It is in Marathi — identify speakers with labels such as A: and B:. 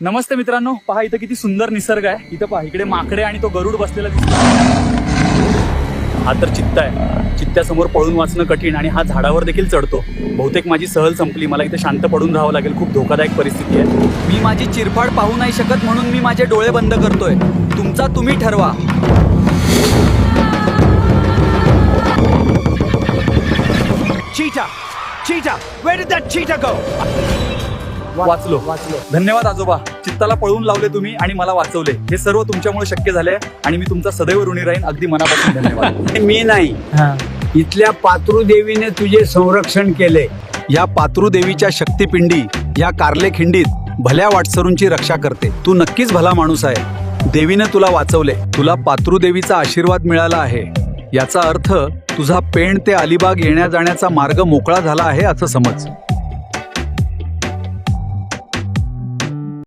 A: नमस्ते मित्रांनो, पहा इथं किती सुंदर निसर्ग आहे. इथं पहा, इकडे माकडे आणि तो गरुड बसलेला दिसतो. हा तर चित्ता आहे. चित्त्यासमोर पळून वाचणं कठीण आणि हा झाडावर देखील चढतो. बहुतेक माझी सहल संपली. मला इथे शांत पडून राहावं लागेल. खूप धोकादायक परिस्थिती आहे.
B: मी माझी चिरफाड पाहू नाही शकत म्हणून मी माझे डोळे बंद करतोय. तुमचा तुम्ही ठरवा.
C: Cheetah, where did that cheetah go?
A: वाचलो. धन्यवाद आजोबा. चित्ताला पळवून लावले तुम्ही आणि मला वाचवले. हे सर्व तुमच्यामुळे शक्य झाले आणि मी तुमचा सदैव ऋणी राहीन. अगदी मनापासून धन्यवाद.
D: मी नाही, इथल्या पातृदेवीने तुझे संरक्षण केले.
A: या पातृदेवीच्या शक्तिपिंडी या कारले खिंडीत भल्या वाटसरूंची रक्षा करते. तू नक्कीच भला माणूस आहे. देवीने तुला वाचवले. तुला पातृदेवीचा आशीर्वाद मिळाला आहे. याचा अर्थ तुझा पेण ते अलिबाग येण्या जाण्याचा मार्ग मोकळा झाला आहे असं समज.